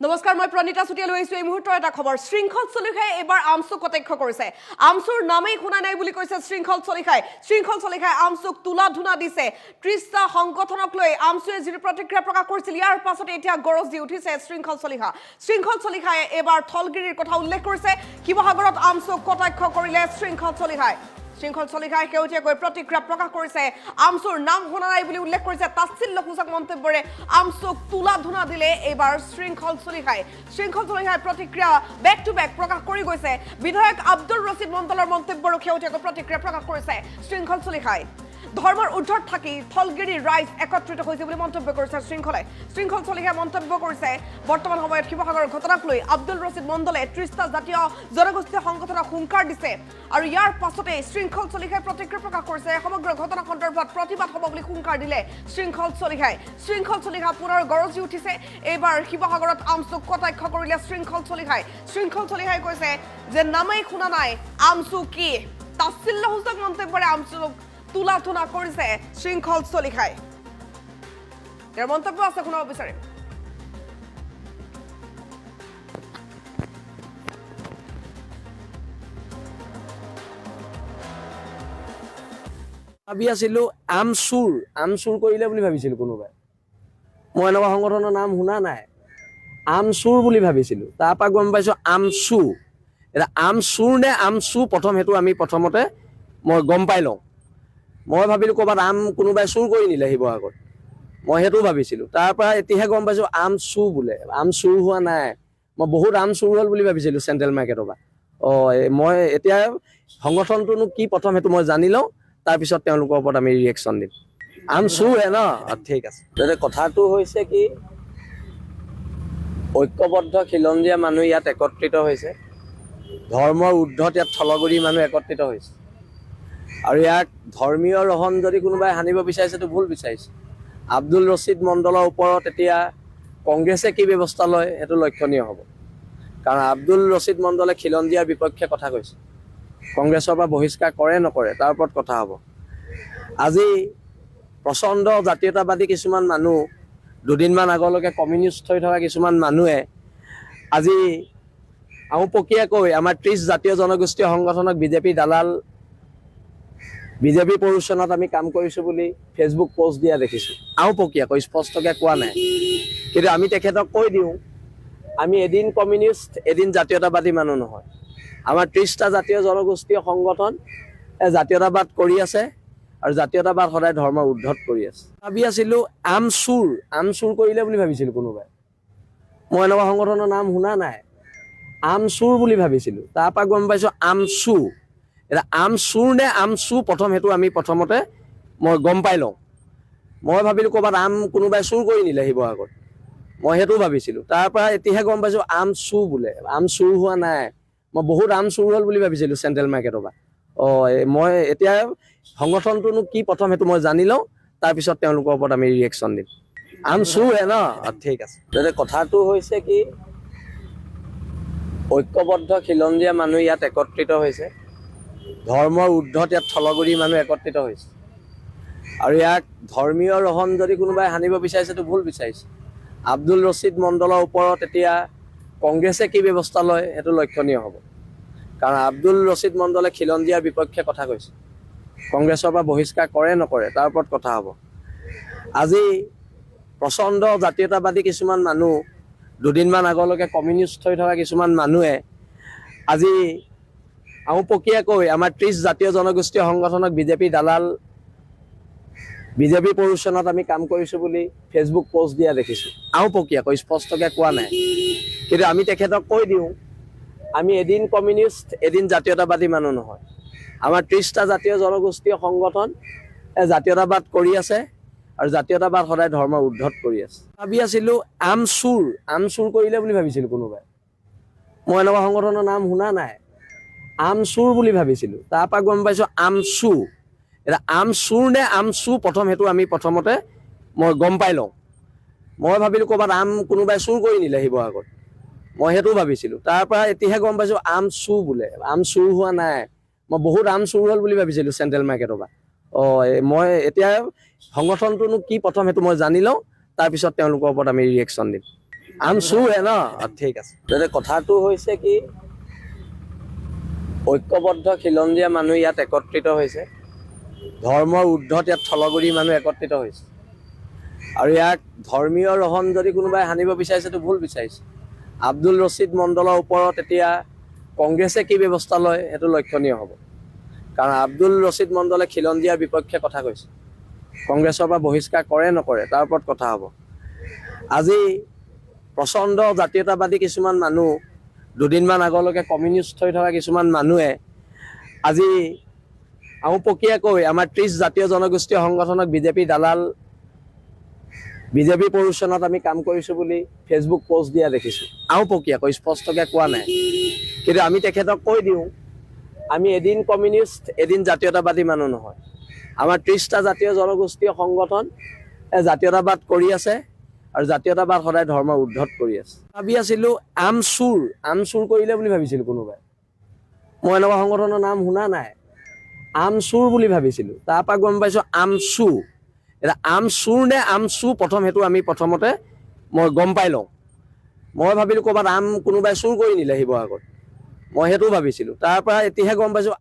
নমস্কাৰ মই প্ৰণিতা চুটিয়া লৈ আহিছো এই মুহূৰ্তৰ এটা খবৰ শৃংখল চলিখাই এবাৰ আমচুক কটাক্ষ কৰিছে আমচুৰ নামেই শুনা নাই বুলি কৈছে শৃংখল চলিখাই আমচুক তুলা ধুনা দিছে 30টা সংগঠনক লৈ আমচুৱে যি প্ৰতিক্ৰিয়া প্ৰকাশ কৰিছিল ইয়াৰ পাছতে এতিয়া গৰজ দি উঠিছে শৃংখল চলিখাই এবাৰ থলগিৰিৰ কথা উল্লেখ কৰিছে শিৱসাগৰত আমচুক কটাক্ষ কৰিলে শৃংখল চলিখাই কেউটিয়াকৈ প্ৰতিক্ৰিয়া প্ৰকাশ কৰিছে আমচুৰ নাম শুনা নাই বুলি উল্লেখ কৰিছে তাচ্ছিল্যসূচক মন্তব্যৰে আমচুক তুলা ধুনা দিলে এবাৰ শৃংখল চলিখাই প্ৰতিক্ৰিয়া বেক টু বেক প্ৰকাশ কৰি গৈছে বিধায়ক আব্দুল ৰছিদ মণ্ডলৰ মন্তব্যৰো কেউটিয়াকৈ প্ৰতিক্ৰিয়া প্ৰকাশ কৰিছে শৃংখল চলিখাই ধৰ্মৰ উদ্ধত থাকি থলগিৰি ৰাইজ একত্ৰিত হৈছে বুলি মন্তব্য কৰিছে শৃংখল চলিখাই মন্তব্য কৰিছে বৰ্তমান সময়ত শিৱসাগৰৰ ঘটনাক লৈ আব্দুল ৰছিদ মণ্ডলে 30টা জাতীয় জনগোষ্ঠীয় সংগঠনক হুংকাৰ দিছে আৰু ইয়াৰ পাছতে শৃংখল চলিখাই প্ৰতিক্ৰিয়া প্ৰকাশ কৰিছে সমগ্ৰ ঘটনা সন্দৰ্ভত প্ৰতিবাদ হ'ব বুলি হুংকাৰ দিলে শৃংখল চলিখাই পুনৰ গৰজি উঠিছে এইবাৰ শিৱসাগৰত আমচুক কটাক্ষ কৰিলে শৃংখল চলিখাই কৈছে যে নামেই শুনা নাই আমচু কি তাচ্ছিল্যসূচক মন্তব্যৰে আমচুক তুলা ধুনা কৰিছে শৃংখল চলিখাই ইয়াৰ মন্তব্য আছে শুনাব বিচাৰিম ভাবি আছিলো আমচুৰ কৰিলে বুলি ভাবিছিলো কোনোবাই মই এনেকুৱা সংগঠনৰ নাম শুনা নাই আমচুৰ বুলি ভাবিছিলো তাৰ পৰা গম পাইছো আমচু এটা আমচুৰ নে আমচু প্ৰথম হেতু আমি প্ৰথমতে মই গম পাই লওঁ মই ভাবিলো ক'ৰবাত কোনোবাই চুৰ কৰি নিলে শিৱসাগৰত মই হেতু ভাবিছিলো তাৰ পৰা এতিয়াহে গম পাইছো আমচু বোলে আমচুৰ হোৱা নাই মই বহুত আমচুৰ হ'ল বুলি ভাবিছিলো চেণ্ট্ৰেল মাৰ্কেটৰ পৰা মই এতিয়া সংগঠনটোনো কি প্ৰথম হেতু মই জানি লওঁ তাৰপিছত তেওঁলোকৰ ওপৰত আমি ৰিয়েকশ্যন দিম আমচুৰ হে ন ঠিক আছে তেতিয়া কথাটো হৈছে কি ঐক্যবদ্ধ খিলঞ্জীয়া মানুহ ইয়াত একত্ৰিত হৈছে ধৰ্মৰ ঊৰ্ধত ইয়াত থলগুৰি মানুহ একত্ৰিত হৈছে আৰু ইয়াক ধৰ্মীয় ৰহন যদি কোনোবাই হানিব বিচাৰিছেতো ভুল বিচাৰিছে আব্দুল ৰছিদ মণ্ডলৰ ওপৰত এতিয়া কংগ্ৰেছে কি ব্যৱস্থা লয় সেইটো লক্ষণীয় হ'ব কাৰণ আব্দুল ৰছিদ মণ্ডলে খিলঞ্জীয়াৰ বিপক্ষে কথা কৈছে কংগ্ৰেছৰ পৰা বহিষ্কাৰ কৰে নকৰে তাৰ ওপৰত কথা হ'ব আজি প্ৰচণ্ড জাতীয়তাবাদী কিছুমান মানুহ দুদিনমান আগলৈকে কমিউনিষ্ট হৈ থকা কিছুমান মানুহে আজি আওপকীয়াকৈ আমাৰ 30 জাতীয় জনগোষ্ঠীয় সংগঠনক বিজেপি প্ৰৰোচনাত আমি কাম কৰিছোঁ বুলি ফেচবুক পোষ্ট দিয়া দেখিছোঁ আওপকীয়াকৈ স্পষ্টকৈ কোৱা নাই কিন্তু আমি তেখেতক কৈ দিওঁ আমি এদিন কমিউনিষ্ট এদিন জাতীয়তাবাদী মানুহ নহয় আমাৰ 30টা জাতীয় জনগোষ্ঠীয় সংগঠন জাতীয়তাবাদ কৰি আছে আৰু জাতীয়তাবাদ সদায় ধৰ্মৰ ঊৰ্ধত কৰি আছে ভাবি আছিলো আমচুৰ কৰিলে বুলি ভাবিছিলো কোনোবাই মই এনেকুৱা সংগঠনৰ নাম শুনা নাই আমচুৰ বুলি ভাবিছিলো তাৰ পৰা গম পাইছো আমচু এটা আমচুৰ নে আমচু প্ৰথম হেতু আমি প্ৰথমতে মই গম পাই লওঁ মই ভাবিলো ক'ৰবাত কোনোবাই চুৰ কৰি নিলে শিৱসাগৰত মই হেতু ভাবিছিলো তাৰ পৰা এতিয়াহে গম পাইছো আমচু বোলে আমচুৰ হোৱা নাই মই বহুত আমচুৰ হ'ল বুলি ভাবিছিলো চেণ্ট্ৰেল মাৰ্কেটৰ পৰা মই এতিয়া সংগঠনটোনো কি প্ৰথম হেতু মই জানি লওঁ তাৰপিছত তেওঁলোকৰ ওপৰত আমি ৰিয়েকশ্যন দিম আমচুৰ হে ন ঠিক আছে তেতিয়া কথাটো হৈছে কি ঐক্যবদ্ধ খিলঞ্জীয়া মানুহ ইয়াত একত্ৰিত হৈছে ধৰ্মৰ ঊৰ্ধত ইয়াত থলগুৰি মানুহ একত্ৰিত হৈছে আৰু ইয়াক ধৰ্মীয় ৰহন যদি কোনোবাই হানিব বিচাৰিছেতো ভুল বিচাৰিছে আব্দুল ৰছিদ মণ্ডলৰ ওপৰত এতিয়া কংগ্ৰেছে কি ব্যৱস্থা লয় সেইটো লক্ষণীয় হ'ব কাৰণ আব্দুল ৰছিদ মণ্ডলে খিলঞ্জীয়াৰ বিপক্ষে কথা কৈছে কংগ্ৰেছৰ পৰা বহিষ্কাৰ কৰে নকৰে তাৰ ওপৰত কথা হ'ব আজি প্ৰচণ্ড জাতীয়তাবাদী কিছুমান মানুহ দুদিনমান আগলৈকে কমিউনিষ্ট হৈ থকা কিছুমান মানুহে আজি আওপকীয়াকৈ আমাৰ 30 জাতীয় জনগোষ্ঠীয় সংগঠনক বিজেপি প্ৰৰোচনাত আমি কাম কৰিছোঁ বুলি ফেচবুক পোষ্ট দিয়া দেখিছোঁ আওপকীয়াকৈ স্পষ্টকৈ কোৱা নাই কিন্তু আমি তেখেতক কৈ দিওঁ আমি এদিন কমিউনিষ্ট এদিন জাতীয়তাবাদী মানুহ নহয় আমাৰ 30টা জাতীয় জনগোষ্ঠীয় সংগঠন জাতীয়তাবাদ কৰি আছে আৰু জাতীয়তাবাদ সদায় ধৰ্মৰ ঊৰ্ধত কৰি আছে ভাবি আছিলো আমচুৰ কৰিলে বুলি ভাবিছিলো কোনোবাই মই এনেকুৱা সংগঠনৰ নাম শুনা নাই আমচুৰ বুলি ভাবিছিলো তাৰ পৰা গম পাইছো আমচু এটা আমচুৰ নে আমচু প্ৰথম হেতু আমি প্ৰথমতে মই গম পাই লওঁ মই ভাবিলো ক'ৰবাত কোনোবাই চুৰ কৰি নিলে শিৱসাগৰত মই হেতু ভাবিছিলো তাৰ পৰা এতিয়াহে গম পাইছো আমচু বোলে আমচুৰ হোৱা নাই মই বহুত আমচুৰ হ'ল বুলি ভাবিছিলো চেণ্ট্ৰেল মাৰ্কেটৰ পৰা মই এতিয়া সংগঠনটোনো কি প্ৰথম হেতু মই জানি লওঁ তাৰপিছত তেওঁলোকৰ ওপৰত আমি ৰিয়েকশ্যন দিম আমচু হে ন ঠিক আছে তেন্তে কথাটো হৈছে কি ঐক্যবদ্ধ খিলঞ্জীয়া মানুহ ইয়াত একত্ৰিত হৈছে ধৰ্মৰ ঊৰ্ধত ইয়াত থলগুৰি মানুহ একত্ৰিত হৈছে আৰু ইয়াক ধৰ্মীয় ৰহন যদি কোনোবাই হানিব বিচাৰিছে তো ভুল বিচাৰিছে আব্দুল ৰছিদ মণ্ডলৰ ওপৰত এতিয়া কংগ্ৰেছে কি ব্যৱস্থা লয় সেইটো লক্ষণীয় হ'ব কাৰণ আব্দুল ৰছিদ মণ্ডলে খিলঞ্জীয়াৰ বিপক্ষে কথা কৈছে কংগ্ৰেছৰ পৰা বহিষ্কাৰ কৰে নকৰে তাৰ ওপৰত কথা হ'ব আজি প্ৰচণ্ড জাতীয়তাবাদী কিছুমান মানুহ দুদিনমান আগলৈকে কমিউনিষ্ট হৈ থকা কিছুমান মানুহে আজি আওপকীয়াকৈ আমাৰ 30 জাতীয় জনগোষ্ঠীয় সংগঠনক বিজেপি দালাল বিজেপি পৰুষণত আমি কাম কৰিছোঁ বুলি ফেচবুক পোষ্ট দিয়া দেখিছোঁ আওপকীয়াকৈ স্পষ্টকৈ কোৱা নাই কিন্তু আমি তেখেতক কৈ দিওঁ আমি এদিন কমিউনিষ্ট এদিন জাতীয়তাবাদী মানুহ নহয় আমাৰ 30টা জাতীয় জনগোষ্ঠীয় সংগঠন জাতীয়তাবাদ কৰি আছে আৰু জাতীয়তাবাদ সদায় ধৰ্মৰ ঊৰ্ধত কৰি আছে ভাবি আছিলোঁ আমচুৰ কৰিলে বুলি ভাবিছিলোঁ কোনোবাই মই এনেকুৱা সংগঠনৰ নাম শুনা নাই আমচুৰ বুলি ভাবিছিলোঁ তাৰপৰা গম পাইছোঁ আমচু এটা আমচুৰ নে আমচু প্ৰথম সেইটো আমি প্ৰথমতে মই গম পাই লওঁ মই ভাবিলোঁ ক'ৰবাত কোনোবাই চুৰ কৰি নিলে শিৱসাগৰত মই সেইটো ভাবিছিলোঁ তাৰপৰা এতিয়াহে গম পাইছোঁ